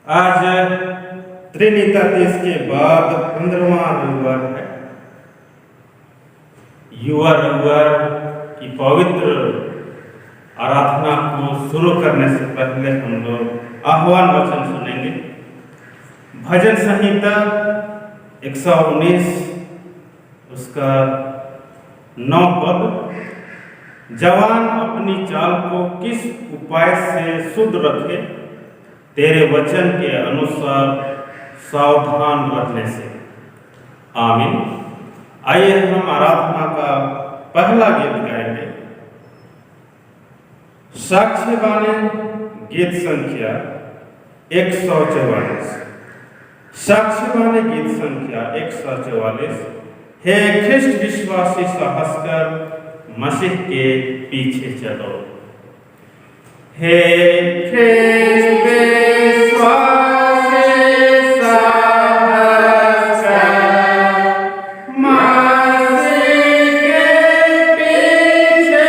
आज त्रिनीतातीज के बाद 15वां रविवार है। युवा रविवार की पवित्र आराधना को शुरू करने से पहले हम लोग आह्वान वचन सुनेंगे। भजन संहिता 119 उसका 9 पद, जवान अपनी चाल को किस उपाय से शुद्ध रखे, तेरे वचन के अनुसार सावधान रहने से। आमीन। आइए हम आराधना का पहला गीत गाएंगे। साक्ष्यवाणी गीत संख्या 144। साक्ष्यवाणी गीत संख्या 144। हे ख्रिस्ट विश्वासी सहस्कर मसीह के पीछे चलो। हे ख्रिस्त विश्वासी सहस्कर मसीह के पीछे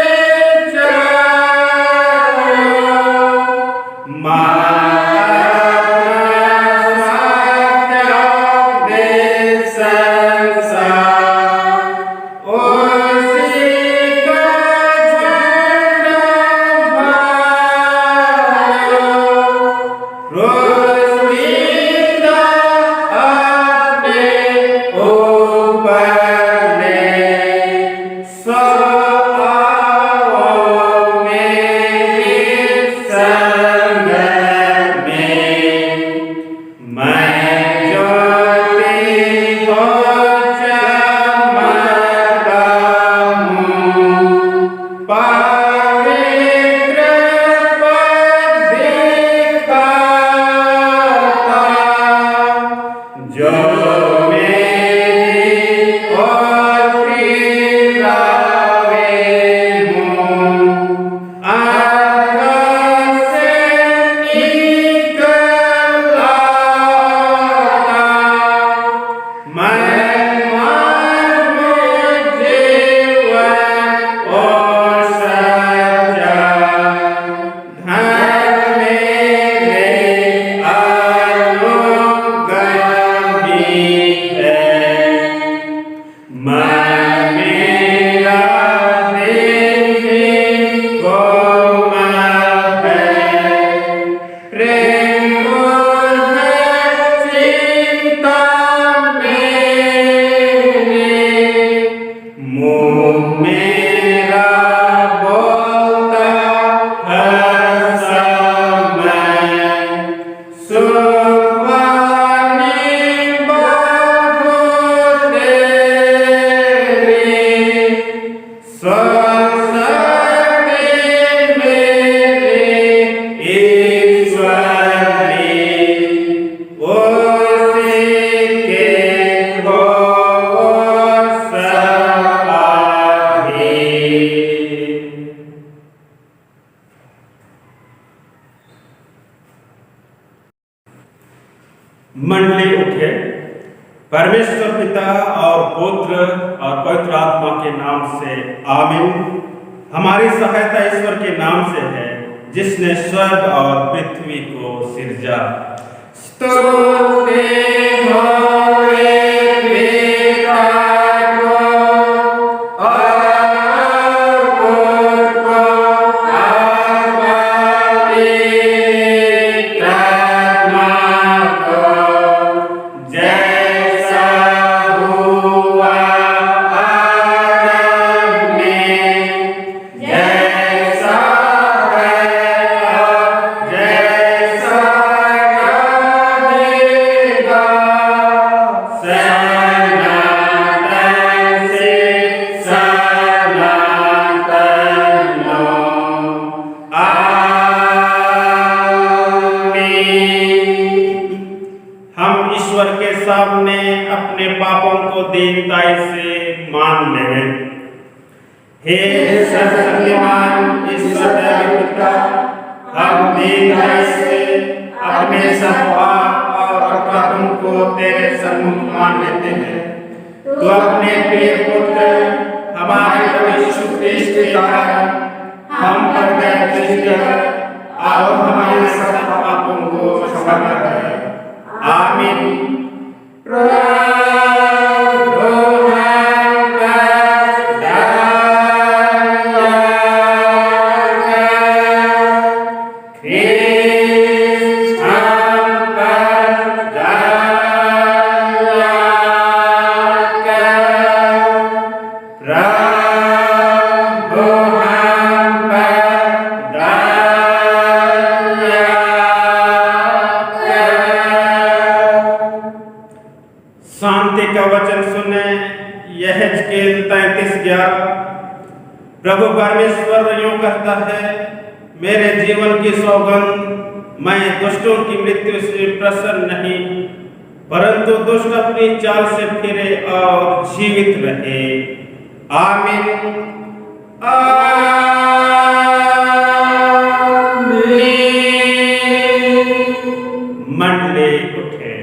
मंडली उठे। परमेश्वर पिता और पुत्र और पवित्र आत्मा के नाम से आमीन। हमारी सहायता ईश्वर के नाम से है जिसने स्वर्ग और पृथ्वी को सिरजा। स्तुति होए पिता को और पुत्र को और पवित्र आत्मा को, जैसा हुआ आदम में, जैसा है और जैसा रहेगा, सनातन से सनातन लो। आमीन। हम ईश्वर के सामने अपने पापों को दीनताई से मान लें। हे सर्वशक्तिमान ईश्वर पिता, हम दीनताई से अपने सब पाप और अपराधों को तेरे सम्मुख मान लेते हैं। तू अपने प्रिय पुत्र हमारे प्रभु यीशु ख्रिस्त के कारण हम पर दया दृष्टि कर और हमारे सब पापों को क्षमा कर। प्रभु परमेश्वर यूं कहता है, मेरे जीवन की सौगंध, मैं दुष्टों की मृत्यु से प्रसन्न नहीं, परंतु दुष्ट अपनी चाल से फिरे और जीवित रहे। आमीन। मंडली उठे।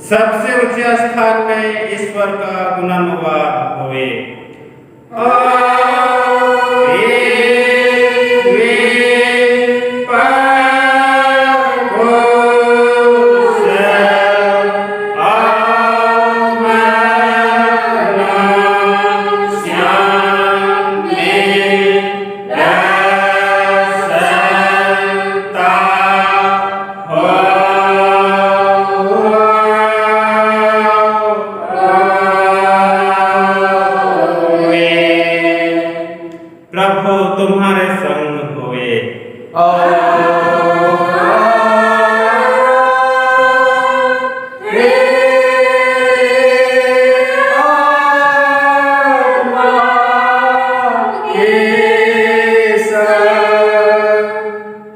सबसे ऊंचे स्थान में ईश्वर का गुणानुवाद होए। प्रभु तुम्हारे संग होए।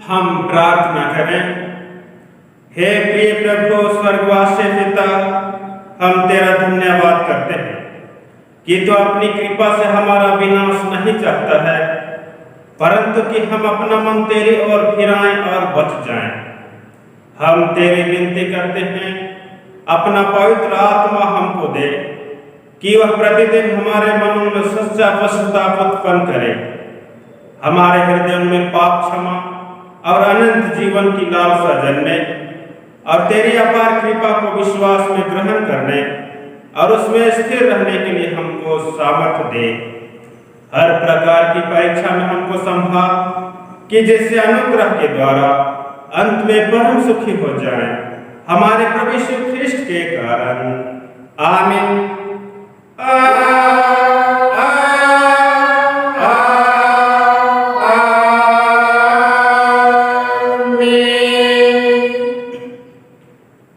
हम प्रार्थना करें। हे प्रिय प्रभु स्वर्गवासी पिता, हम तेरा धन्यवाद करते हैं कि तो अपनी कृपा से हमारा विनाश नहीं चाहता है, परंतु कि हम अपना मन तेरी ओर फिराएं और बच जाएं। हम तेरी विनती करते हैं, अपना पवित्र आत्मा हमको दे कि वह प्रतिदिन हमारे मनों में सच्चा पश्चाताप उत्पन्न करे, हमारे हृदयों में पाप क्षमा और अनंत जीवन की लालसा जन्मे, और तेरी अपार कृपा को विश्वास में ग्रहण करने और उसमें स्थिर रहने के लिए हमको सामर्थ्य दे। हर प्रकार की परीक्षा में हमको संभाल कि जिससे अनुग्रह के द्वारा अंत में परम सुखी हो जाए, हमारे प्रभु यीशु ख्रिस्ट के कारण। आमीन।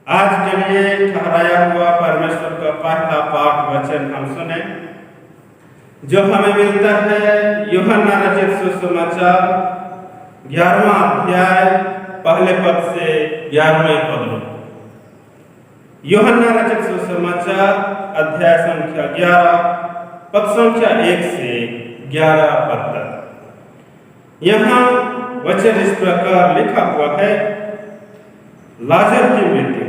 आज के लिए ठहराया हुआ परमेश्वर का पहला पाठ वचन हम सुने, जो हमें मिलता है यूहन्ना रचित सुसमाचार 11वां अध्याय पहले पद से 11वें पद में। यूहन्ना रचित सुसमाचार अध्याय संख्या 11 पद संख्या 1 से 11 पद तक। यहाँ वचन इस प्रकार लिखा हुआ है, लाजर की मृत्यु।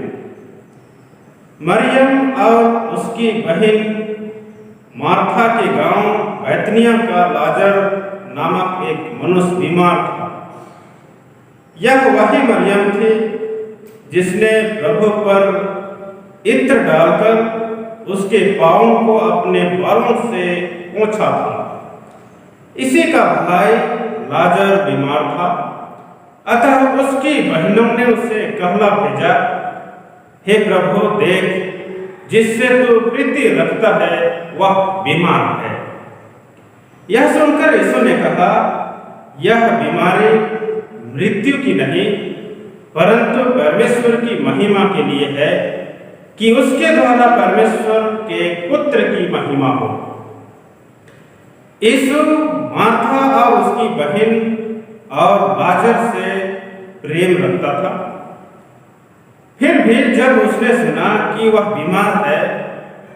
मरियम और उसकी बहन मार्था के गांव बैतनिया का लाजर नामक एक मनुष्य बीमार था। यह वही मरियम थी जिसने प्रभु पर इत्र डालकर उसके पांवों को अपने बालों से पोंछा था। इसी का भाई लाजर बीमार था, अतः उसकी बहनों ने उसे कहला भेजा, हे प्रभु देख, जिससे तू प्रीति रखता है वह बीमार है। यह सुनकर यीशु ने कहा, यह बीमारी मृत्यु की नहीं, परंतु परमेश्वर की महिमा के लिए है, कि उसके द्वारा परमेश्वर के पुत्र की महिमा हो। यीशु मार्था और उसकी बहन और लाजर से प्रेम रखता था। फिर भी जब उसने सुना कि वह बीमार है,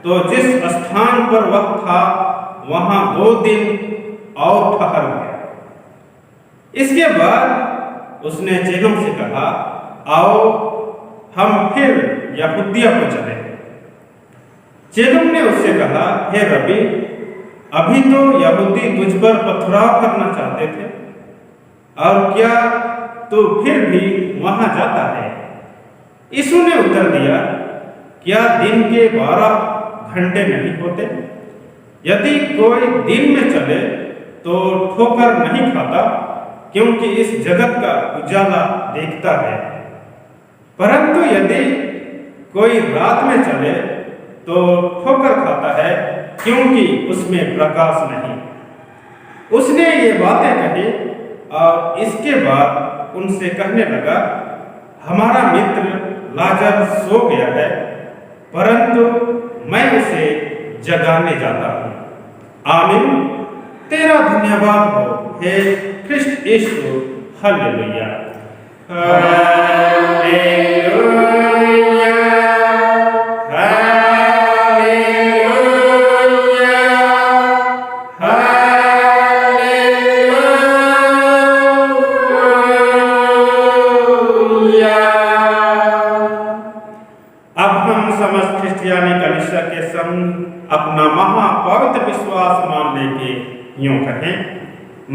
तो जिस स्थान पर वह था वहां 2 दिन और ठहर गया। इसके बाद उसने चेलों से कहा, आओ हम फिर यहूदिया को चले। चेलों ने उससे कहा, हे रबी, अभी तो यहूदी तुझ पर पथराव करना चाहते थे, और क्या तू फिर भी वहां जाता है? यीशु ने उत्तर दिया, क्या दिन के 12 घंटे नहीं होते? यदि कोई दिन में चले तो ठोकर नहीं खाता, क्योंकि इस जगत का उजाला देखता है, परंतु यदि कोई रात में चले तो ठोकर खाता है, क्योंकि उसमें प्रकाश नहीं। उसने ये बातें कही और इसके बाद उनसे कहने लगा, हमारा मित्र लाजर सो गया है, परंतु मैं उसे जगाने जाता हूं। आमीन। तेरा धन्यवाद हो हे ख्रिस्त यीशु। हालेलुया हालेलुया हालेलुया हालेलुया। अब हम समस्त क्रिश्चियानी कलीसिया के संग अपना महापवित्र विश्वास मान लेके यूं कहें,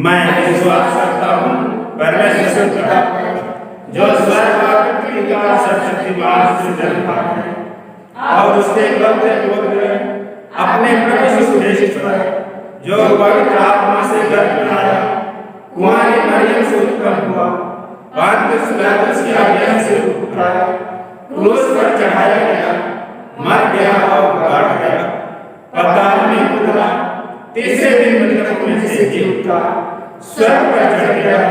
मैं विश्वास करता हूँ परमेश्वर पिता पर, जो स्वर्ग और पृथ्वी का सर्वशक्तिमान सृजनहार है, और उसके पुत्र अपने प्रभु यीशु ख्रिस्त पर, जो पवित्र आत्मा से गर्भ आया, कुंवारी मरियम से उत्पन्न हुआ, पांतियुस पिलातुस की आज्ञा से उठाया, क्रूस पर चढ़ाया गया, मर गया और गाड़ गया, पाताल में उतरा, तीसरे दिन मृतकों में से जी उठा, स्वर्ग पर चढ़ गया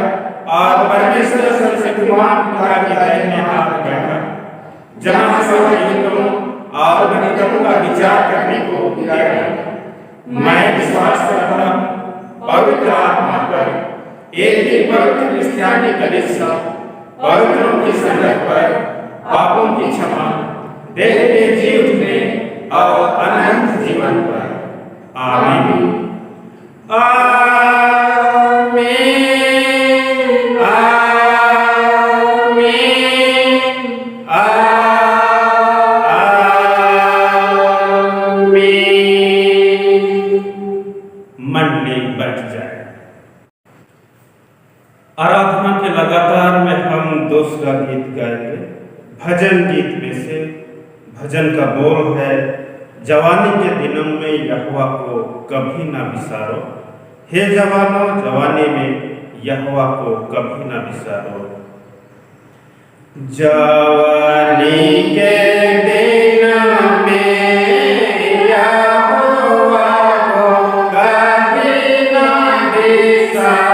और परमेश्वर सर्वशक्तिमान पिता की दाहिने हाथ बैठा, जहाँ स्वर्गदूतों और मृतकों का विचार करने को बुलाया। मैं विश्वास करता हूँ पवित्र आत्मा पर, एक ही पवित्र क्रिश्चियानी कलीसिया, पवित्रों की संगत पर, पापों की क्षमा, देह के जी उठने और अनंत जीवन पर। आमीन आमीन आमीन आमीन। मंडली बैठ जाए। आराधना के लगातार में हम दूसरा गीत गाएंगे, भजन गीत में से। भजन का बोल है, जवानी के दिनों में यहोवा को कभी ना बिसारो। हे जवानों, जवानी में यहोवा को कभी ना बिसारो। जवानी के दिनों में यहोवा को कभी ना बिसारो।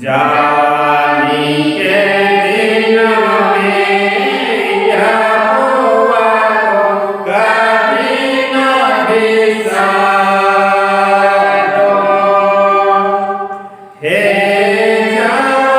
जवानी के दिनों में यहोवा को कभी ना बिसारो। हे जवानों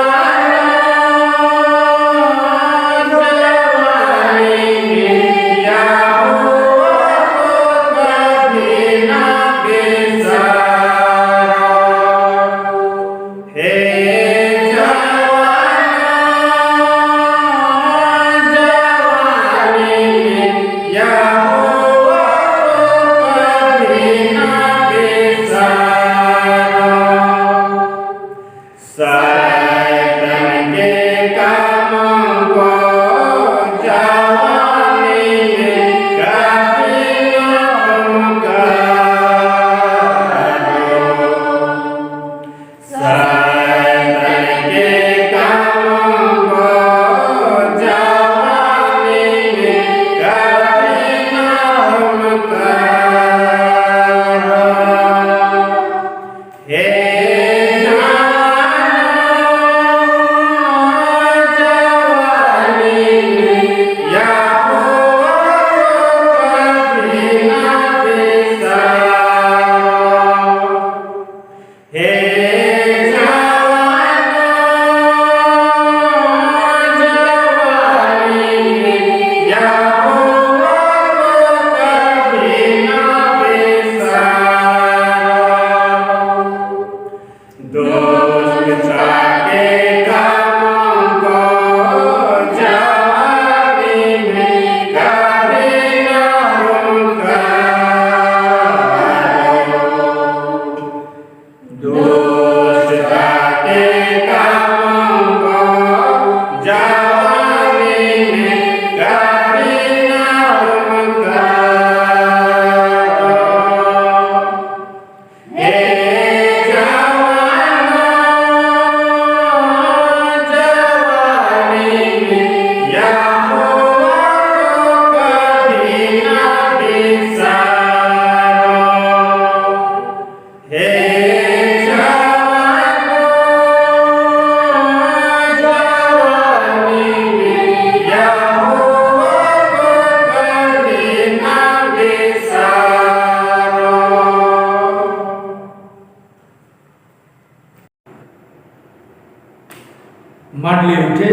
मंडली उठे।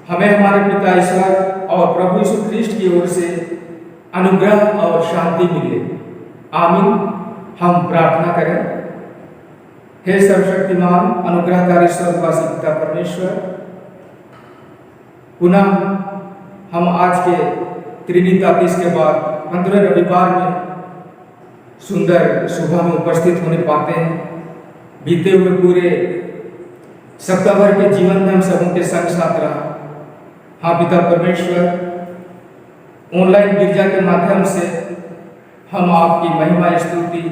हमें हमारे पिता ईश्वर और प्रभु यीशु ख्रिस्ट की ओर से अनुग्रह और शांति मिले। आमीन। हम प्रार्थना करें। हे सर्वशक्तिमान अनुग्रहकारी स्वर्गवासी पिता परमेश्वर, पुनः हम आज के त्रिनीतातीस के बाद 15वें रविवार में सुंदर सुबह में उपस्थित होने पाते हैं। बीते हुए पूरे सप्ताह भर के जीवन में हम सबों के संग साथ रहा। हाँ पिता परमेश्वर, ऑनलाइन गिरजा के माध्यम से हम आपकी महिमा स्तुति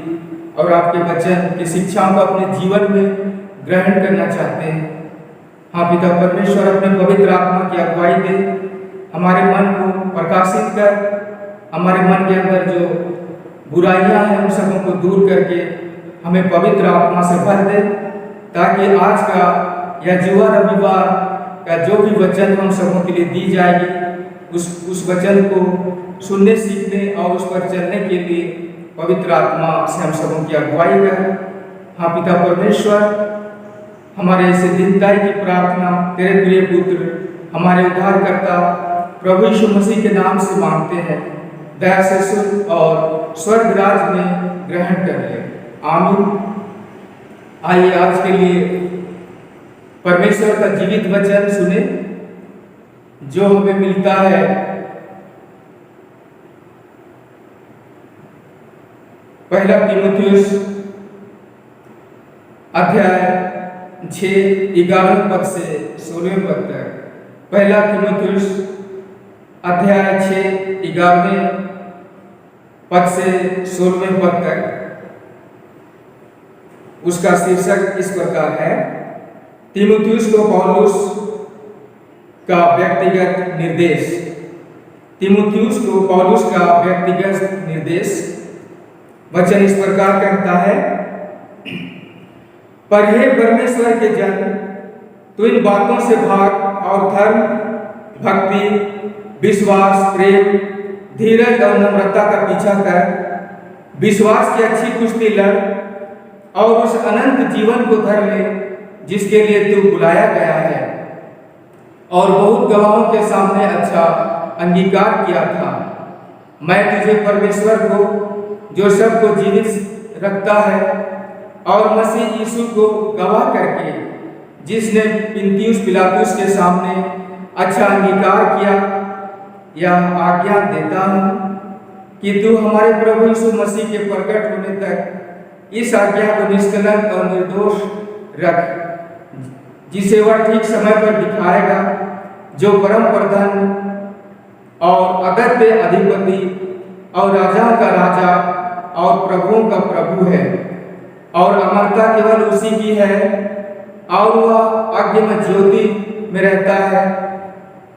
और आपके वचन की शिक्षाओं को अपने जीवन में ग्रहण करना चाहते हैं। हाँ पिता परमेश्वर, अपने पवित्र आत्मा की अगुवाई दे, हमारे मन को प्रकाशित कर, हमारे मन के अंदर जो बुराइयां हैं उन सबों को दूर करके हमें पवित्र आत्मा से भर दे, ताकि आज का यह जुआ रविवार का जो भी वचन हम सबों के लिए दी जाएगी, उस वचन को सुनने सीखने और उस पर चलने के लिए पवित्र आत्मा से हम सबों की अगुवाई कर। हाँ पिता परमेश्वर, हमारे इसे दीनताई की प्रार्थना तेरे प्रिय पुत्र हमारे उद्धारकर्ता प्रभु यीशु मसीह के नाम से मांगते हैं। दया से सुन और स्वर्ग राज में ग्रहण कर ले। आमीन। आइए आज के लिए परमेश्वर का जीवित वचन सुने, जो हमें मिलता है पहला तीमुथियुस अध्याय 6:11 पद से 16 पद तक। पहला तीमुथियुस अध्याय 6:11 पद से 16 पद तक। उसका शीर्षक इस प्रकार है, तीमुथियुस को पौलुस का व्यक्तिगत निर्देश। तीमुथियुस को पौलुस का व्यक्तिगत निर्देश। वचन इस प्रकार कहता है, पर हे परमेश्वर के जन, तू इन बातों से भाग और धर्म, भक्ति, विश्वास, प्रेम, धीरज और नम्रता का पीछा कर। विश्वास की अच्छी कुश्ती लड़ और उस अनंत जीवन को धर ले जिसके लिए तू बुलाया गया है और बहुत गवाहों के सामने अच्छा अंगीकार किया था। मैं तुझे परमेश्वर को, जो सबको जीवित रखता है, और मसीह यीशु को गवाह करके, जिसने पुन्तियुस पिलातुस के सामने अच्छा अंगीकार किया, यह आज्ञा देता हूँ कि तू हमारे प्रभु यीशु मसीह के प्रकट होने तक इस आज्ञा को निष्कलंक और निर्दोष रख, जिसे वह ठीक समय पर दिखाएगा, जो परम प्रधान और अगत्य अधिपति और राजाओं का राजा और प्रभुओं का प्रभु है, और अमरता केवल उसी की है, और वह अग्नि ज्योति में रहता है,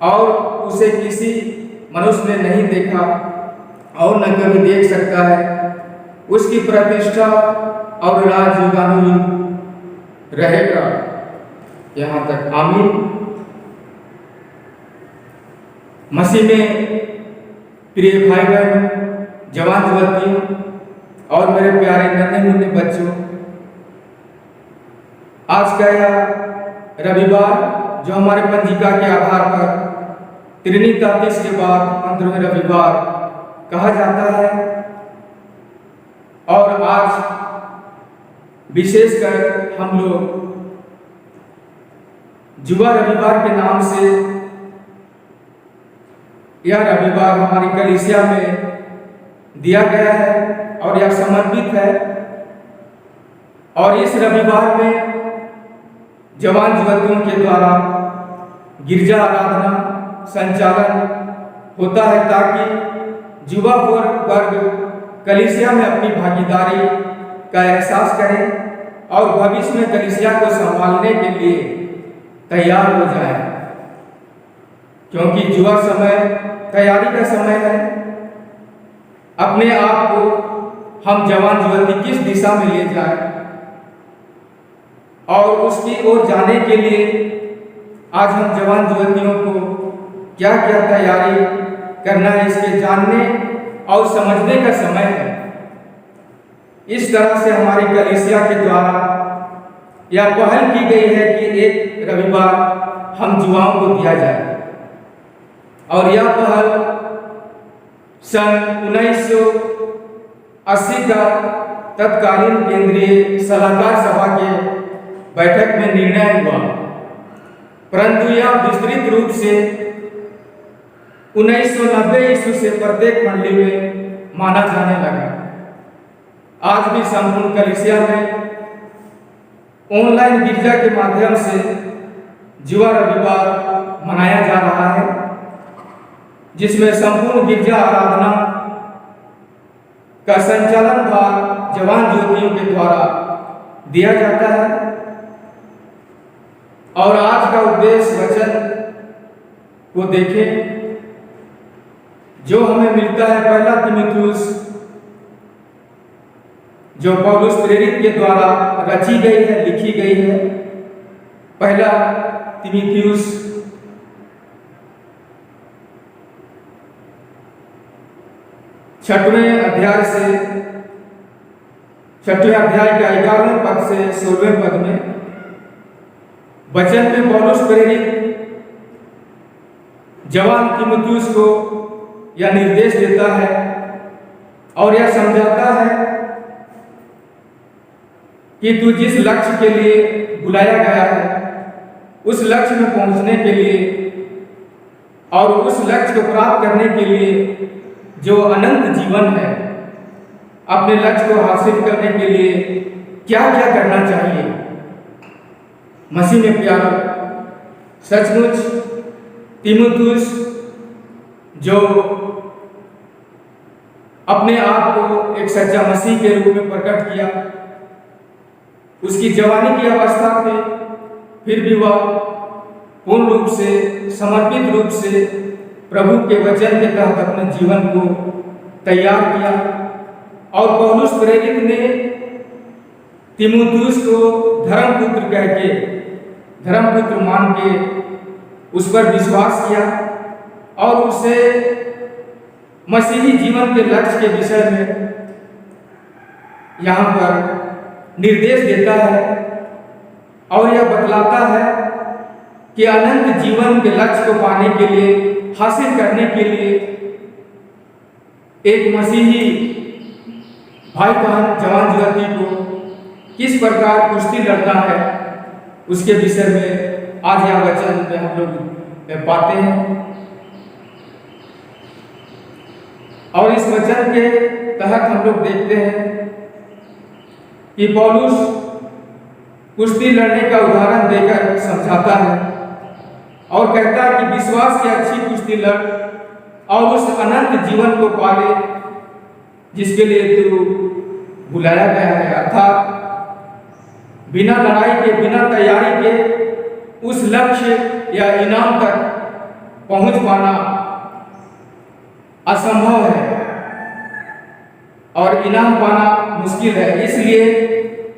और उसे किसी मनुष्य ने नहीं देखा और न कभी देख सकता है। उसकी प्रतिष्ठा और राज युगानुयुग रहेगा। यहाँ तक। आमीन। मसीह में प्रिय भाई बहन, जवान युवतियों और मेरे प्यारे नन्हे मुन्ने बच्चों, आज का यह रविवार जो हमारे पंजिका के आधार पर त्रिनीतातीस के बाद 15वें रविवार कहा जाता है, और आज विशेषकर हम लोग जुआ रविवार के नाम से यह रविवार हमारी कलीसिया में दिया गया है और यह समर्पित है। और इस रविवार में जवान युवतियों के द्वारा गिरजा आराधना संचालन होता है, ताकि युवा वर्ग कलीसिया में अपनी भागीदारी का एहसास करें और भविष्य में कलीसिया को संभालने के लिए तैयार हो जाए, क्योंकि युवा समय तैयारी का समय है। अपने आप को हम जवान युवती किस दिशा में ले जाए और उसकी ओर जाने के लिए आज हम जवान युवतियों को क्या क्या तैयारी करना है, इसके जानने और समझने का समय है। इस तरह से हमारी कलीसिया के द्वारा या पहल की गई है कि एक रविवार हम युवाओं को दिया जाए, और यह पहल सन 1980 का तत्कालीन केंद्रीय सलाहकार सभा के बैठक में निर्णय हुआ, परंतु यह विस्तृत रूप से 1990 ईस्वी से प्रत्येक मंडली में माना जाने लगा। आज भी संपूर्ण कलीसिया में ऑनलाइन गिरजा के माध्यम से युवा रविवार मनाया जा रहा है, जिसमें संपूर्ण गिरजा आराधना का संचालन भार जवान ज्योतियों के द्वारा दिया जाता है। और आज का उद्देश्य वचन को देखें जो हमें मिलता है पहला तीमुथियुस, जो पौलुस प्रेरित के द्वारा रची गई है, लिखी गई है। पहला तीमुथियुस 6वें अध्याय का 11वें पद से 16वें पद में वचन में पौलुस प्रेरित जवान तीमुथियुस को यह निर्देश देता है और यह समझाता है कि तू जिस लक्ष्य के लिए बुलाया गया है उस लक्ष्य में पहुंचने के लिए और उस लक्ष्य को प्राप्त करने के लिए जो अनंत जीवन है, अपने लक्ष्य को हासिल करने के लिए क्या क्या करना चाहिए। मसीह में प्यारा, सचमुच तीमुथियुस जो अपने आप को एक सच्चा मसीह के रूप में प्रकट किया, उसकी जवानी की अवस्था में फिर भी वह पूर्ण रूप से समर्पित रूप से प्रभु के वचन के तहत अपने जीवन को तैयार किया। और पौलुस प्रेरित ने तीमुथियुस को धर्मपुत्र कह के, धर्मपुत्र मान के उस पर विश्वास किया और उसे मसीही जीवन के लक्ष्य के विषय में यहाँ पर निर्देश देता है और यह बतलाता है कि अनंत जीवन के लक्ष्य को पाने के लिए, हासिल करने के लिए एक मसीही भाई बहन जवान युवती को किस प्रकार कुश्ती लड़ना है, उसके विषय में आज यह वचन में हम लोग पाते हैं। और इस वचन के तहत हम लोग देखते हैं कि पौलुस कुश्ती लड़ने का उदाहरण देकर समझाता है और कहता है कि विश्वास की अच्छी कुश्ती लड़ और उस अनंत जीवन को पाले जिसके लिए तू बुलाया गया है। अर्थात बिना लड़ाई के, बिना तैयारी के उस लक्ष्य या इनाम तक पहुंच पाना असंभव है और इनाम पाना मुश्किल है। इसलिए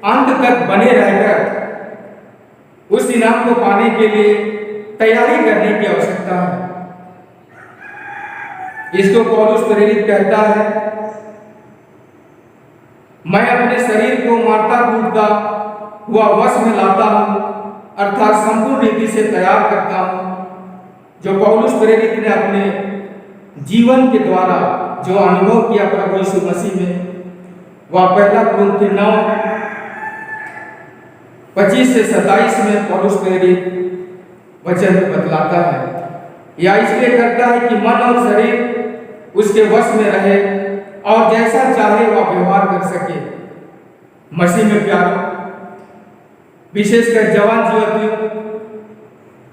अंत तक बने रहकर उस इनाम को पाने के लिए तैयारी करने की आवश्यकता है। इसको पौलुस प्रेरित कहता है, मैं अपने शरीर को मारता कूटता हुआ वश में लाता हूं, अर्थात संपूर्ण रीति से तैयार करता हूं। जो पौलुस प्रेरित ने अपने जीवन के द्वारा जो अनुभव किया प्रभु यीशु मसीह में, वह पहला कुरिन्थियों 9:25 से 27 में पौलुस प्रेरित वचन में बतलाता है। या इसलिए करता है कि मन और शरीर उसके वश में रहे और जैसा चाहे वह व्यवहार कर सके। मसीह में प्यारो, विशेषकर जवान युवतियों,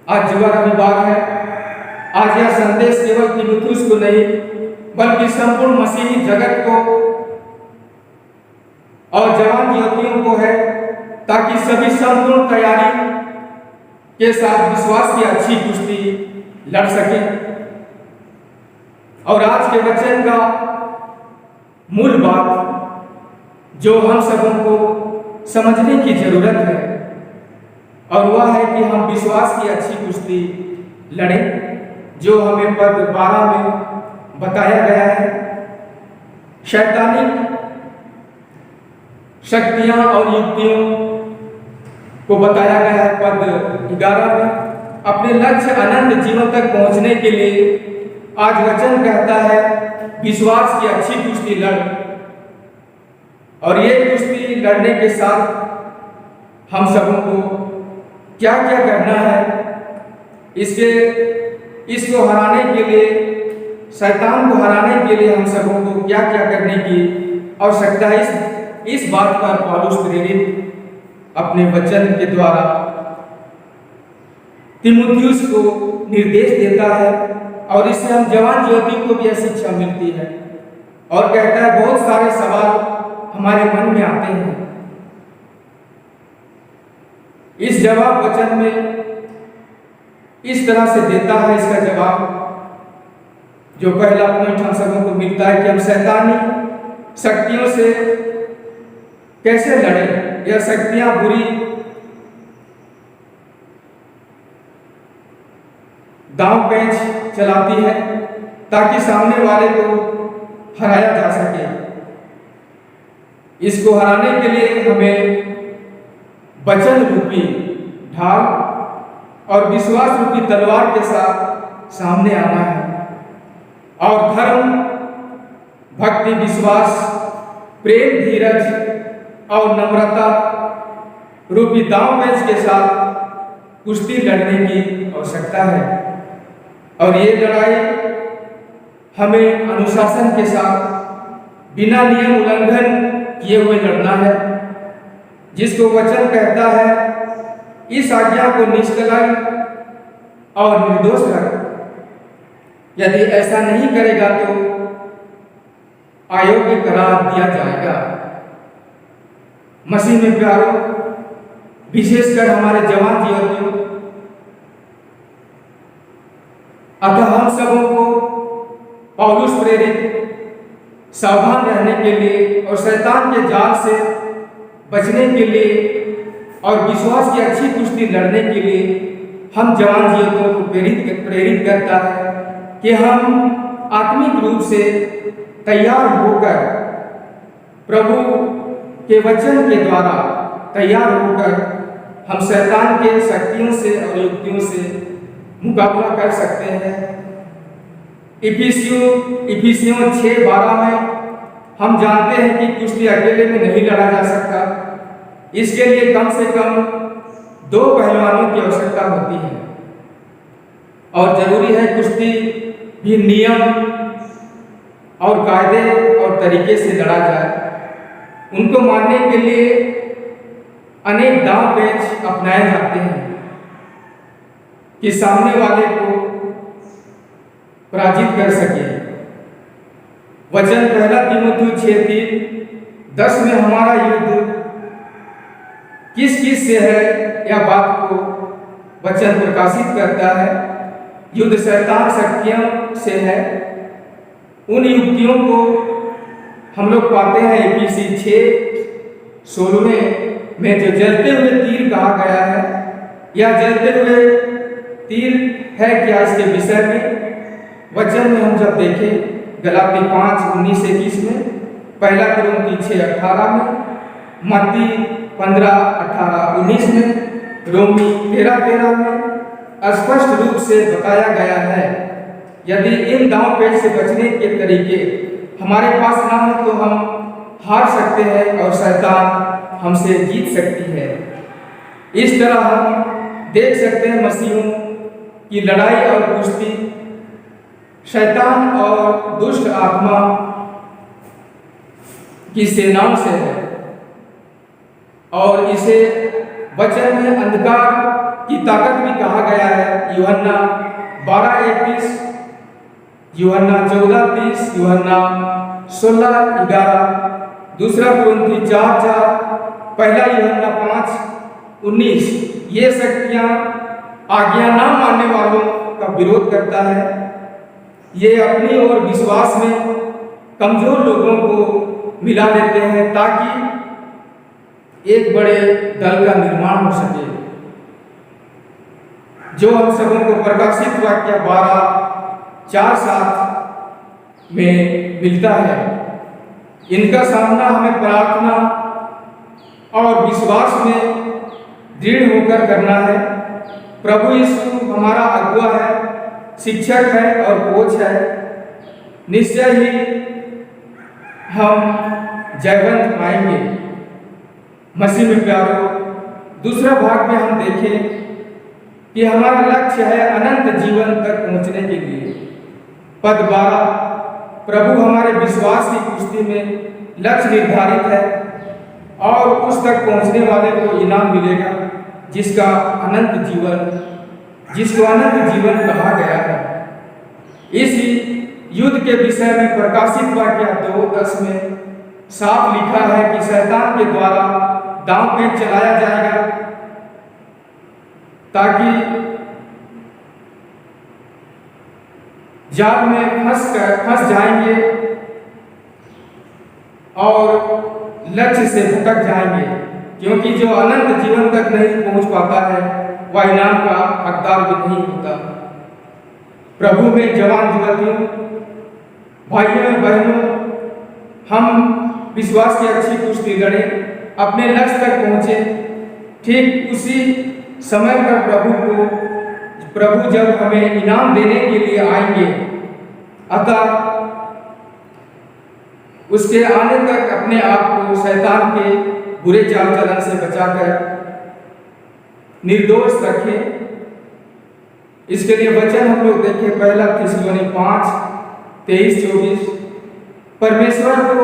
आज युवा रविवार है। आज यह संदेश केवल तीमुथियुस को नहीं बल्कि संपूर्ण मसीही जगत को और जवान युवतियों को है, ताकि सभी संपूर्ण तैयारी के साथ विश्वास की अच्छी कुश्ती लड़ सके। और आज के वचन का मूल बात जो हम सबों को समझने की जरूरत है और वह है कि हम विश्वास की अच्छी कुश्ती लड़ें, जो हमें पद 12 में बताया गया है। शैतानिक शक्तियां और युक्तियों को बताया गया है पद 11 में। अपने लक्ष्य अनंत जीवन तक पहुंचने के लिए आज वचन कहता है विश्वास की अच्छी कुश्ती लड़। और ये कुश्ती लड़ने के साथ हम सबों को क्या क्या करना है, इसको हराने के लिए, शैतान को हराने के लिए हम सबों को क्या क्या करने की आवश्यकता है, इस बात पर पौलुस प्रेरित अपने वचन के द्वारा तीमुथियुस को निर्देश देता है। और इससे हम जवान ज्योति को भी यह शिक्षा मिलती है। और कहता है बहुत सारे सवाल हमारे मन में आते हैं। इस जवाब वचन में इस तरह से देता है इसका जवाब, जो पहला पॉइंट हम सबों को मिलता है कि हम शैतानी शक्तियों से कैसे लड़ें। यह शक्तियां बुरी दांव पेंच चलाती है ताकि सामने वाले को हराया जा सके। इसको हराने के लिए हमें वचन रूपी ढाल और विश्वास रूपी तलवार के साथ सामने आना है। और धर्म, भक्ति, विश्वास, प्रेम, धीरज और नम्रता रूपी दांव पेंच के साथ कुश्ती लड़ने की आवश्यकता है। और ये लड़ाई हमें अनुशासन के साथ बिना नियम उल्लंघन किए हुए लड़ना है, जिसको वचन कहता है इस आज्ञा को निष्कलंक और निर्दोष रख। यदि ऐसा नहीं करेगा तो अयोग्य करार दिया जाएगा। मसीह में प्यारो, विशेषकर हमारे जवान युवतियों, अतः हम सबों को पौलुस प्रेरित सावधान रहने के लिए और शैतान के जाल से बचने के लिए और विश्वास की अच्छी कुश्ती लड़ने के लिए हम जवान युवतियों को प्रेरित करता है कि हम आत्मिक रूप से तैयार होकर, प्रभु के वचन के द्वारा तैयार होकर हम शैतान के शक्तियों से और युक्तियों से मुकाबला कर सकते हैं। इफिसियों 6:12 में हम जानते हैं कि कुश्ती अकेले में नहीं लड़ा जा सकता। इसके लिए कम से कम 2 पहलवानों की आवश्यकता होती है। और जरूरी है कुश्ती भी नियम और कायदे और तरीके से लड़ा जाए। उनको मानने के लिए अनेक दांव पेच अपनाए जाते हैं कि सामने वाले को पराजित कर सके। वचन पहला तीमुथियुस 6:10 में हमारा युद्ध किस से है, यह बात को वचन प्रकाशित करता है। युद्ध शैतान शक्तियों से है। उन युक्तियों को हम लोग पाते हैं इफिसी 6:16 में जो जलते हुए तीर कहा गया है। यह जलते हुए तीर है क्या, इसके विषय में वचन में हम जब देखें गलाती 5:19-21 में, पहला कुरिन्थी 6:18 में, मत्ती 15:18-19 में, रोमी 13:13 में स्पष्ट रूप से बताया गया है। यदि इन दांव पेच से बचने के तरीके हमारे पास ना हो तो हम हार सकते हैं और शैतान हमसे जीत सकती है। इस तरह हम देख सकते हैं मसीहों की लड़ाई और कुश्ती शैतान और दुष्ट आत्मा की सेनाओं से है। और इसे वचन में अंधकार की ताकत भी कहा गया है। यूहन्ना 12:31, यूहन्ना 14:30, यूहन्ना 16:11, दूसरा कुरिन्थी 4:4, पहला यूहन्ना 5:19। ये शक्तियां आज्ञा ना मानने वालों का विरोध करता है। ये अपनी और विश्वास में कमजोर लोगों को मिला लेते हैं ताकि एक बड़े दल का निर्माण हो सके, जो हम सबों को प्रकाशित वाक्य 12:4-7 में मिलता है। इनका सामना हमें प्रार्थना और विश्वास में दृढ़ होकर करना है। प्रभु यीशु हमारा अगुआ है, शिक्षक है और कोच है। निश्चय ही हम जयवंत पाएंगे। मसीह में प्यारो, दूसरा भाग में हम देखें कि हमारा लक्ष्य है अनंत जीवन तक पहुंचने के लिए। पद 12, प्रभु हमारे विश्वास की कुश्ती में लक्ष्य निर्धारित है और उस तक पहुंचने वाले को इनाम मिलेगा जिसको अनंत जीवन कहा गया है। इस युद्ध के विषय में प्रकाशित वाक्य 2:10 में साफ लिखा है कि शैतान के द्वारा दांव पेच चलाया जाएगा ताकि जाल में फंस जाएंगे और लक्ष्य से भटक जाएंगे, क्योंकि जो अनंत जीवन तक नहीं पहुंच पाता है वह इनाम का हकदार भी नहीं होता। प्रभु में जवान युवतियों, भाइयों बहनों, हम विश्वास की अच्छी कुश्ती लड़े, अपने लक्ष्य तक पहुंचे। ठीक उसी समय पर प्रभु जब हमें इनाम देने के लिए आएंगे, अतः उसके आने तक अपने आप को शैतान के बुरे चाल चलन से बचाकर निर्दोष रखें। इसके लिए वचन हम लोग देखें, 1 थिस्सलुनी 5:23-24। परमेश्वर को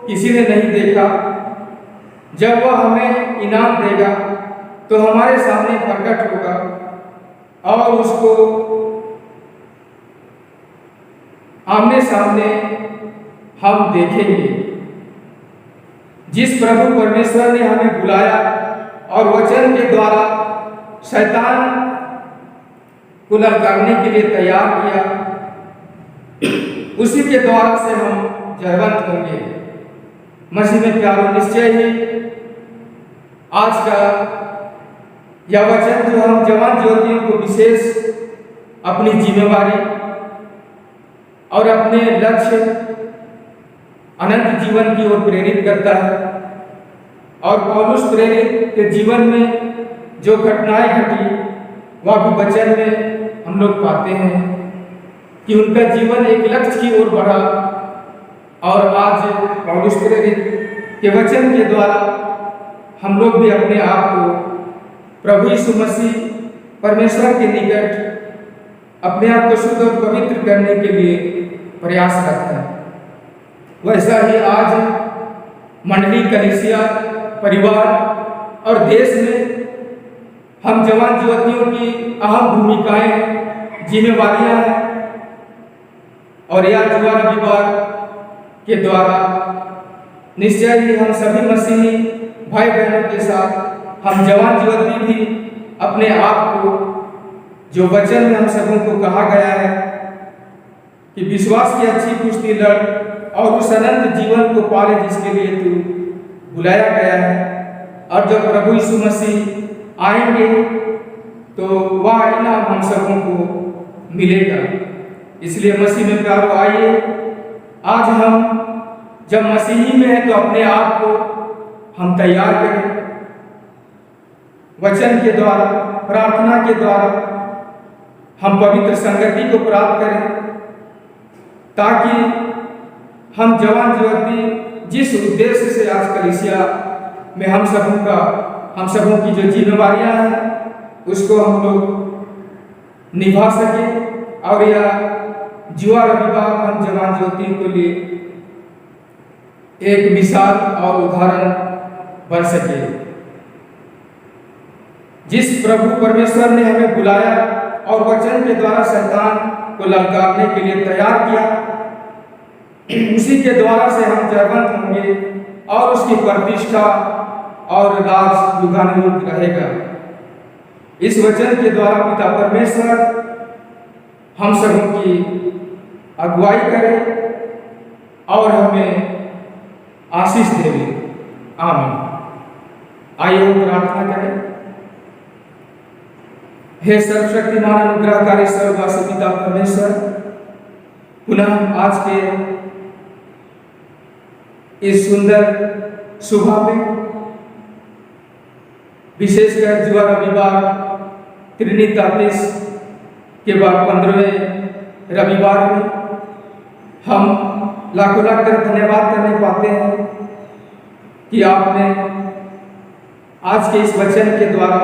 किसी ने नहीं देखा, जब वह हमें इनाम देगा तो हमारे सामने प्रकट होगा और उसको आमने सामने हम देखेंगे। जिस प्रभु परमेश्वर ने हमें बुलाया और वचन के द्वारा शैतान को ललकारने के लिए तैयार किया, उसी के द्वारा से हम जयवंत होंगे। मसीह में प्यारो, निश्चय ही आज का यह वचन जो हम जवान ज्योतियों को विशेष अपनी जिम्मेवारी और अपने लक्ष्य अनंत जीवन की ओर प्रेरित करता है। और पौलुस प्रेरित के जीवन में जो घटनाएं घटी वह भी वचन में हम लोग पाते हैं कि उनका जीवन एक लक्ष्य की ओर बढ़ा। और आज पौलुस प्रेरित के वचन के द्वारा हम लोग भी अपने आप को प्रभु यीशु मसीह परमेश्वर के निकट अपने आप को शुद्ध और पवित्र करने के लिए प्रयासरत है। वैसा ही आज मंडली, कलीसिया, परिवार और देश में हम जवान युवतियों की अहम भूमिकाएं, जिम्मेवारियां हैं। और यह युवा विभाग के द्वारा निश्चय ही हम सभी मसीही भाई बहनों के साथ हम जवान युवती भी अपने आप को, जो वचन में हम सबों को कहा गया है कि विश्वास की अच्छी कुश्ती लड़ और उस अनंत जीवन को पाले जिसके लिए तू बुलाया गया है। और जब प्रभु यीशु मसीह आएंगे तो वह इनाम हम सबों को मिलेगा। इसलिए मसीह में प्यारो, आइए आज हम जब मसीही में हैं तो अपने आप को हम तैयार करें, वचन के द्वारा, प्रार्थना के द्वारा हम पवित्र संगति को प्राप्त करें, ताकि हम जवान युवती जिस उद्देश्य से आज कलीसिया में हम सबों की जो जिम्मेवारियां हैं उसको हम लोग निभा सकें। और यह युवा रविवार हम जवान ज्योतियों के लिए एक मिसाल और उदाहरण बन सके। जिस प्रभु परमेश्वर ने हमें बुलाया और वचन के द्वारा शैतान को ललकारने के लिए तैयार किया, उसी के द्वारा से हम जयवंत होंगे और उसकी प्रतिष्ठा और राज युगानुयुग रहेगा। इस वचन के द्वारा पिता परमेश्वर हम सबों की अगुवाई करे और हमें आशीष देवे। आमीन। आइए हम प्रार्थना करें। हे सर्वशक्तिमान अनुग्रहकारी स्वर्गवासी पिता परमेश्वर, पुनः आज के इस सुंदर सुबह में विशेषकर जुआ रविवार त्रिनितातिस के बाद 15वें रविवार में हम लाखों लाख तरह धन्यवाद करने पाते हैं कि आपने आज के इस वचन के द्वारा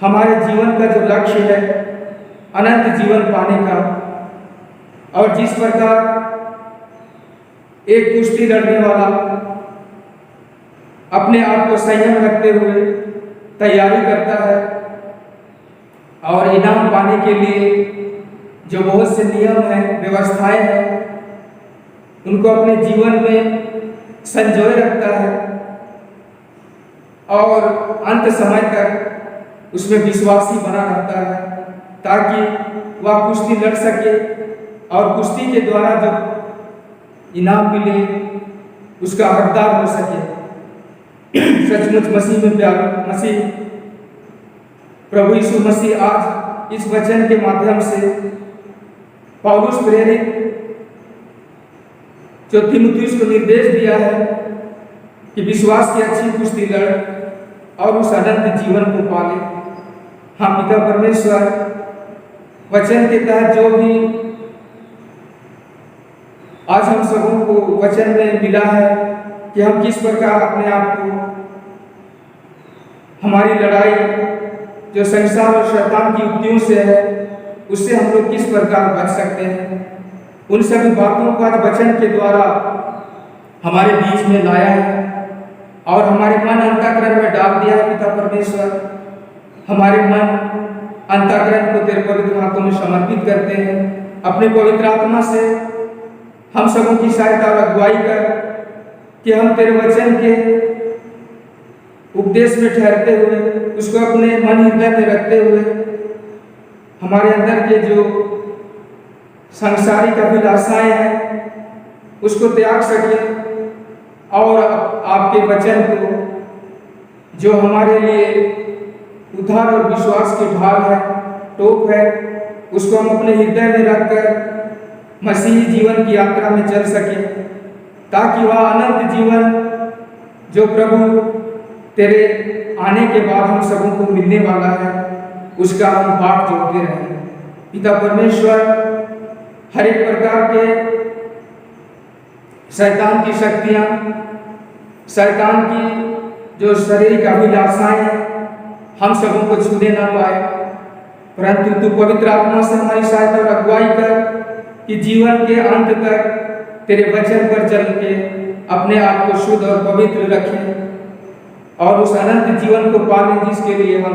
हमारे जीवन का जो लक्ष्य है अनंत जीवन पाने का, और जिस प्रकार एक कुश्ती लड़ने वाला अपने आप को संयम रखते हुए तैयारी करता है और इनाम पाने के लिए जो बहुत से नियम हैं, व्यवस्थाएं हैं, उनको अपने जीवन में संजोए रखता है और अंत समय तक उसमें विश्वासी बना रहता है ताकि वह कुश्ती लड़ सके और कुश्ती के द्वारा जो इनाम मिले उसका हकदार हो सके। सचमुच मसीह में प्यार, मसीह प्रभु यीशु मसीह आज इस वचन के माध्यम से पौलुस प्रेरित जो तीमुथियुस को निर्देश दिया है कि विश्वास की अच्छी कुश्ती लड़ और उस अनंत जीवन को पाले। हाँ पिता परमेश्वर, वचन के तहत जो भी आज हम सबों को वचन में मिला है कि हम किस प्रकार अपने आप को हमारी लड़ाई जो संसार और शैतान की युक्तियों से है उससे हम लोग किस प्रकार बच सकते हैं, उन सभी बातों को आज वचन के द्वारा हमारे बीच में लाया है और हमारे मन अंतःकरण में डाल दिया है। पिता परमेश्वर, हमारे मन अंतःकरण को तेरे पवित्र हाथों में समर्पित करते हैं। अपने पवित्र आत्मा से हम सबों की सहायता और अगुवाई कर कि हम तेरे वचन के उपदेश में ठहरते हुए उसको अपने मन हृदय में रखते हुए हमारे अंदर के जो सांसारिक अभिलाषाएं हैं उसको त्याग सके और आपके वचन को जो हमारे लिए उद्धार और विश्वास की ढाल है, टोप है, उसको हम अपने हृदय में रखकर मसीही जीवन की यात्रा में चल सके ताकि वह अनंत जीवन जो प्रभु तेरे आने के बाद हम सबों को मिलने वाला है उसका हम बाट जोड़ते रहें। पिता परमेश्वर, हर एक प्रकार के शैतान की शक्तियाँ, शैतान की जो शारीरिक अभिलाषाएं हैं हम सबों को छूने ना पाए, परंतु तू पवित्र आत्मा से हमारी सहायता और अगुवाई कर कि जीवन के अंत तक तेरे वचन पर चल के अपने आप को शुद्ध और पवित्र रखें और उस अनंत जीवन को पालें जिसके लिए हम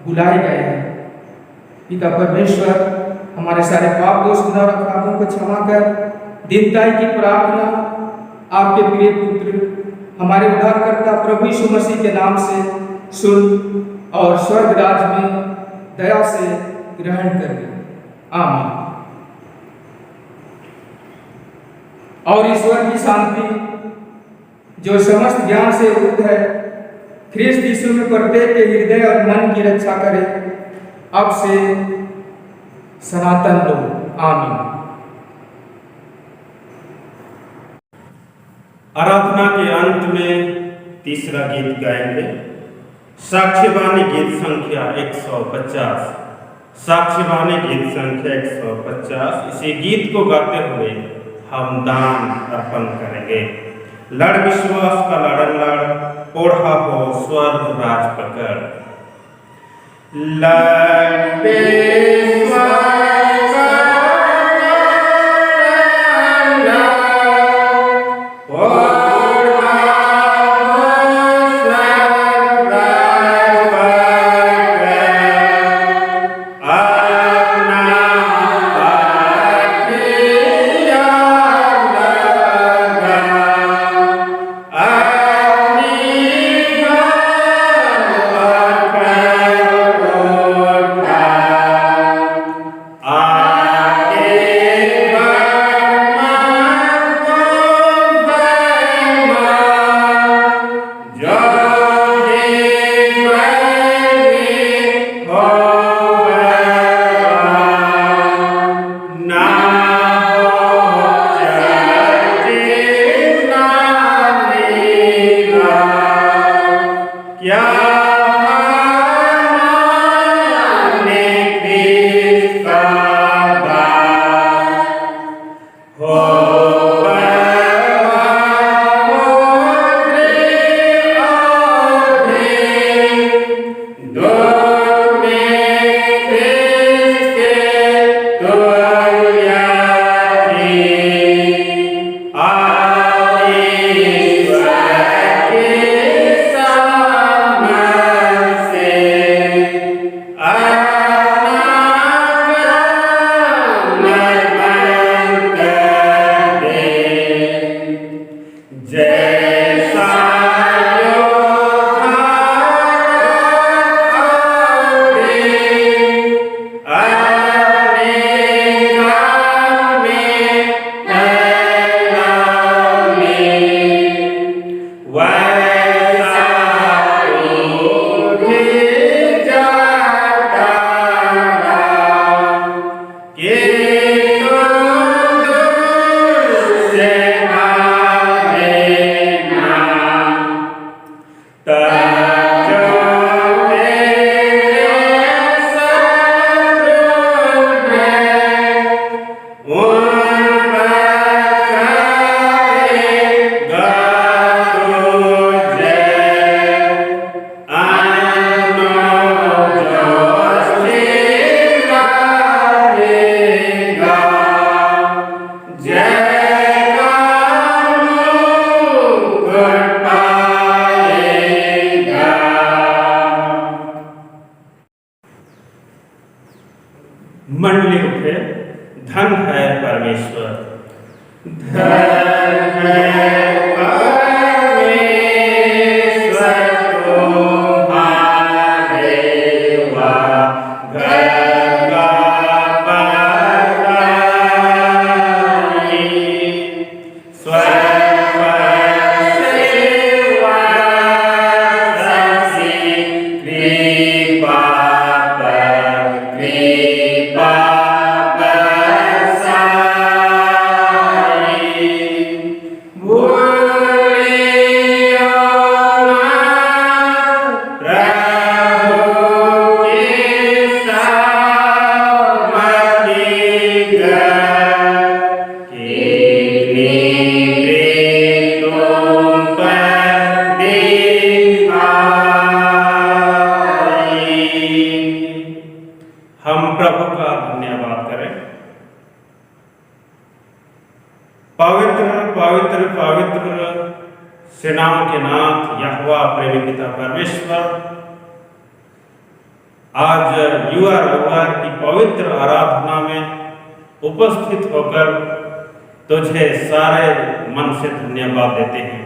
बुलाए गए हैं। पिता परमेश्वर, हमारे सारे पाप दोष गुनाह और अपराधों को क्षमा कर दीनताई की प्रार्थना आपके प्रिय पुत्र हमारे उद्धारकर्ता प्रभु यीशु मसीह के नाम से सुन और स्वर्ग राज में दया से ग्रहण करें। आमीन। और ईश्वर की शांति जो समस्त ज्ञान से ऊर्ध्व है ख्रिस्त यीशु में प्रत्येक के हृदय और मन की रक्षा करे अब से सनातन लो। आमीन। आराधना के अंत में तीसरा गीत गाएंगे, साक्ष्यवाणी गीत संख्या 150। साक्ष्यवाणी गीत संख्या 150। इसी गीत को गाते हुए हम दान अर्पण करेंगे। लड़ विश्वास का लड़न लड़, ओढ़ा हो स्वर्ग राज पकड़। लड़ विश्वास जैसा योद्धा अपने काम में फैलावे, वैसा उठ जाता कि तुम दूर से आवे ना, तब जो तेरे शत्रु हैं, उन पर करेगा तुझे मंडली उठे, धन है परमेश्वर, धन है परमेश्वर तुम्हारे घर का पराई, स्वर्ग से वासी कृपा पर कृपा हम प्रभु का धन्यवाद करें। पवित्र पवित्र पवित्र सेनाओं के नाथ यहोवा प्रेमी पिता परमेश्वर, आज युवा रविवार की पवित्र आराधना में उपस्थित होकर तुझे सारे मन से धन्यवाद देते हैं।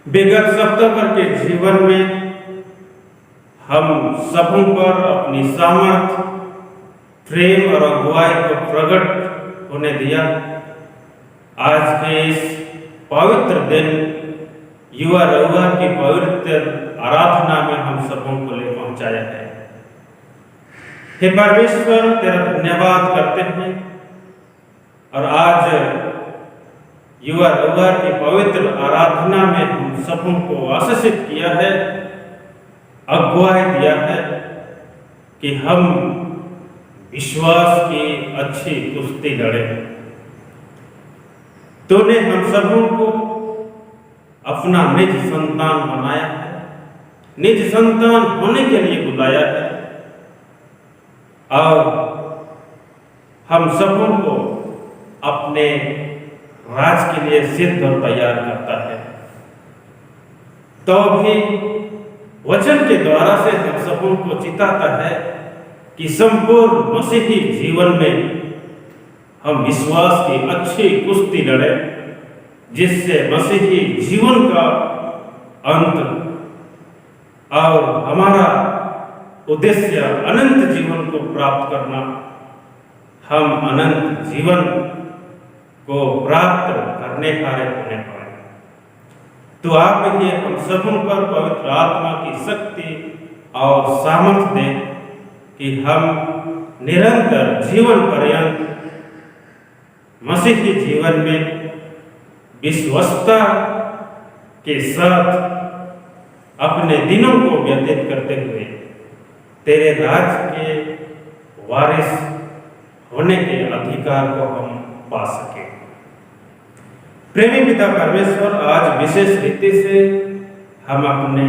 विगत सप्ताह भर के जीवन में हम सबों पर अपनी सामर्थ, प्रेम और अगुवाई को प्रकट होने दिया। आज के इस पवित्र दिन युवा रविवार की पवित्र आराधना में हम सबों को ले पहुंचाया है। हे परमेश्वर, तेरा धन्यवाद करते हैं और आज युवा रविवार की पवित्र आराधना में हम सबों को आशीषित किया है, अगुवाई दिया है कि हम विश्वास की अच्छी कुश्ती लड़े। तूने हम सबों को अपना निज संतान बनाया है, निज संतान होने के लिए बुलाया है और हम सबों को अपने राज के लिए सिद्ध और तैयार करता है। तो भी वचन के द्वारा से हम सबों को चिताता है कि संपूर्ण मसीही जीवन में हम विश्वास की अच्छी कुश्ती लड़े, जिससे मसीही जीवन का अंत और हमारा उद्देश्य अनंत जीवन को प्राप्त करना, हम अनंत जीवन को प्राप्त करने कार्य होने पाए। तो आप ही हम सबों पर पवित्र आत्मा की शक्ति और सामर्थ्य दें कि हम निरंतर जीवन पर्यंत मसीही जीवन में विश्वस्तता के साथ अपने दिनों को व्यतीत करते हुए तेरे राज के वारिस होने के अधिकार को हम पा सके। प्रेमी पिता परमेश्वर, आज विशेष रीति से हम अपने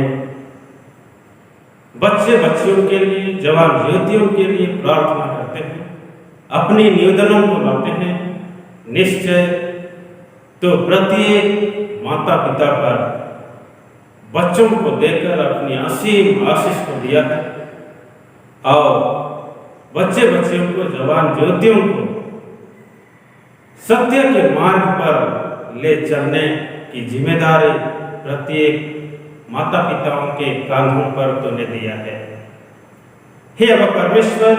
बच्चे बच्चियों के लिए, जवान युवतियों के लिए प्रार्थना करते हैं, अपनी निवेदनों को लाते हैं। निश्चय तो प्रत्येक माता पिता पर बच्चों को देकर अपनी असीम आशीष को दिया है और बच्चे बच्चियों को, जवान ज्योतियों को सत्य के मार्ग पर ले चलने की जिम्मेदारी प्रत्येक माता पिताओं के कांधों पर तूने दिया है। हे अब परमेश्वर,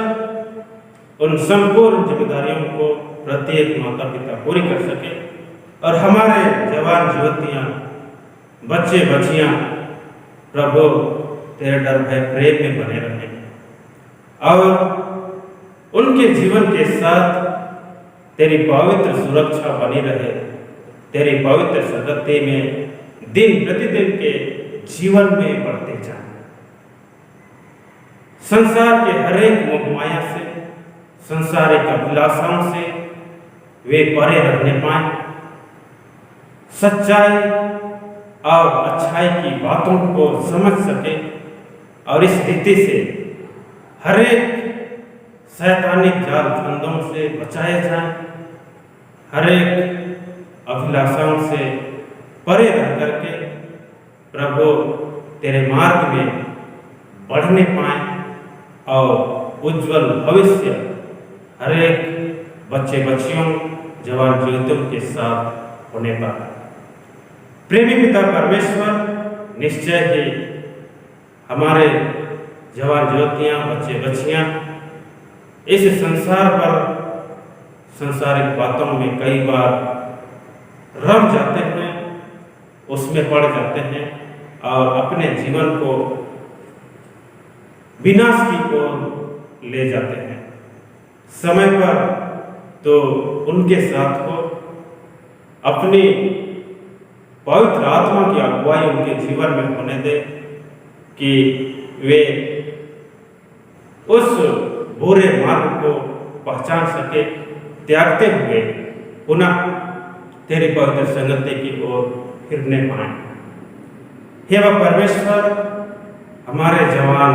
उन संपूर्ण जिम्मेदारियों को प्रत्येक माता पिता पूरी कर सके और हमारे जवान युवतियां, बच्चे बच्चियां प्रभु तेरे डर भय प्रेम में बने रहें और उनके जीवन के साथ तेरी पवित्र सुरक्षा बनी रहे, तेरी पवित्र संगति में दिन प्रतिदिन के जीवन में बढ़ते जाए। संसार के हरेक मोह माया से, संसारिक अभिलाषाओं से वे परे रहने पाए, सच्चाई और अच्छाई की बातों को समझ सके और इस रीति से हरेक शैतानिक जाल फंदों से बचाए जाए, हरेक अभिलाषाओं से परे रह करके प्रभु तेरे मार्ग में बढ़ने पाए और उज्जवल भविष्य हरेक बच्चे बच्चियों, जवान युवतियों के साथ होने पाए। प्रेमी पिता परमेश्वर, निश्चय ही हमारे जवान युवतियां, बच्चे बच्चियां इस संसार पर संसारिक बातों में कई बार रम जाते हैं, उसमें पड़ जाते हैं और अपने जीवन को विनाश की ओर ले जाते हैं। समय पर तो उनके साथ को अपनी पवित्र आत्मा की अगुवाई उनके जीवन में होने दे कि वे उस बुरे मार्ग को पहचान सके, त्यागते हुए पुनः तेरी पवित्र संगति की ओर फिरने पाए। हे वह परमेश्वर, हमारे जवान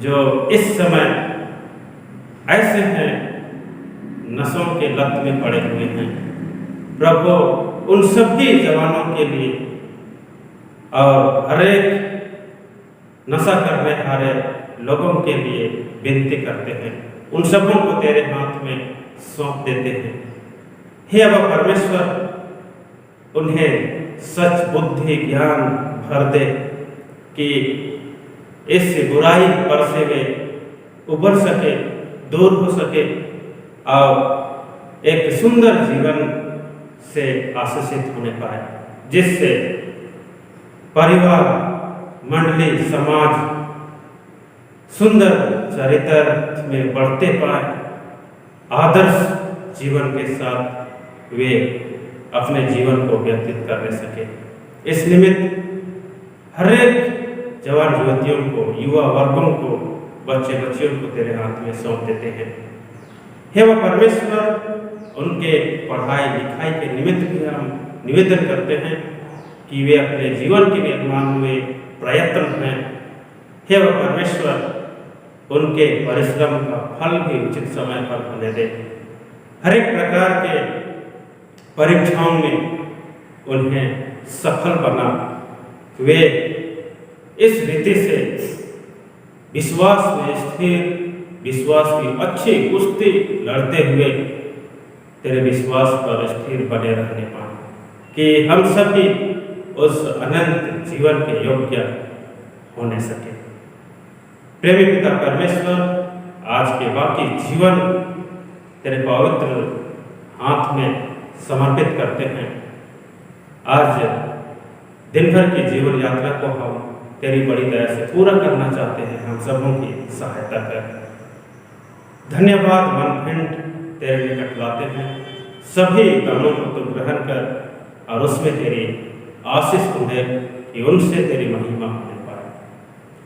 जो इस समय ऐसे हैं, नशों के लत में पड़े हुए हैं, प्रभु उन सभी जवानों के लिए और हरेक नशा करने वाले लोगों के लिए विनती करते हैं, उन सबों को तेरे हाथ में सौंप देते हैं। हे अब परमेश्वर, उन्हें सच बुद्धि ज्ञान भर दे कि इस बुराई पर से वे उबर सके, दूर हो सके और एक सुंदर जीवन से आशीषित होने पाए, जिससे परिवार, मंडली, समाज सुंदर चरित्र में बढ़ते पाए, आदर्श जीवन के साथ वे अपने जीवन को व्यतीत करने सके। इस निमित्त हरेक जवान युवतियों को, युवा वर्गों को, बच्चे बच्चियों को तेरे हाथ में सौंप देते हैं। हे वह परमेश्वर, उनके पढ़ाई लिखाई के निमित्त भी हम निवेदन करते हैं कि वे अपने जीवन के निर्माण में प्रयत्न हैं। हे वह परमेश्वर, उनके परिश्रम का फल भी उचित समय पर होने दे। हर एक प्रकार के परीक्षाओं में उन्हें सफल बना, वे इस रीति से विश्वास में स्थिर, विश्वास की अच्छी कुश्ती लड़ते हुए तेरे विश्वास पर स्थिर बने रहने पाए कि हम सभी उस अनंत जीवन के योग्य होने सके। प्रेमी पिता परमेश्वर, आज के बाकी जीवन तेरे पवित्र हाथ में समर्पित करते हैं। आज दिन भर की जीवन यात्रा को हम तेरी बड़ी दया से पूरा करना चाहते हैं, हम सबों की सहायता कर। धन्यवाद मनखंड तेरे निकट लाते हैं, सभी कामों को तुम ग्रहण कर और उसमें तेरी आशीष उन्हें कि उनसे तेरी महिमा होने पाए।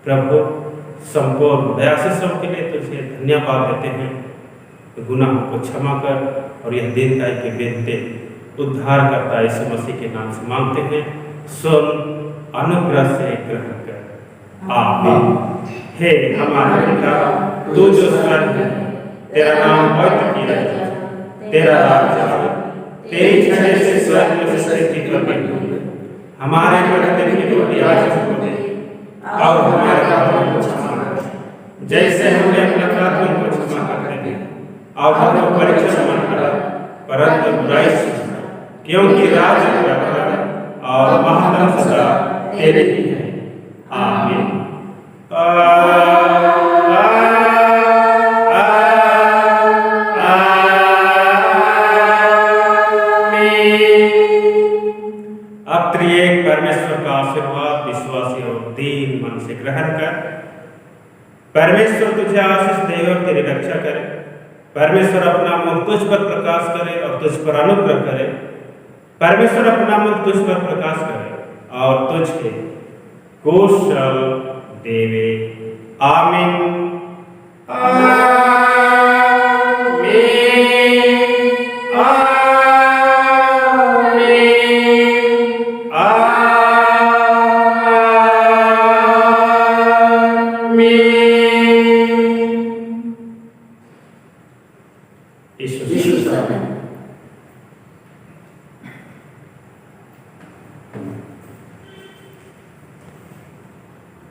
प्रभु, संपूर्ण दया से के लिए तुझे धन्यवाद देते हैं। गुनाह को क्षमा कर और यह दीनताई के बेनते उद्धार करता यीशु मसीह के नाम से मांगते हैं। सुन, अनुग्रह से ग्रहण कर। आमीन। हे हमारे पिता, तू जो स्वर्ग है, तेरा नाम पवित्र किया जाए, तेरा राज्य आए, तेरी इच्छा से स्वर्ग में सृष्टि पर हो। हमारे प्रतिदिन की रोटी आज हमको दे और हमारे पापों को क्षमा कर, जैसे हमने अपने अपराधियों को क्षमा करते हैं, और हमको परीक्षा मत करा, परंतु बुराई से क्योंकि राज्य प्रभुत्व और महत्व सदा तेरे ही है। आमीन। अब त्रिएक परमेश्वर का आशीर्वाद विश्वासी और दीन मन से ग्रहण कर। परमेश्वर तुझे आशीष दे और तेरी रक्षा करे। परमेश्वर अपना मुख तुझ पर प्रकाश करे और तुझ पर अनुग्रह करे। परमेश्वर अपना मुख तुझ पर प्रकाश करे और तुझे कुशल देवे। आमीन।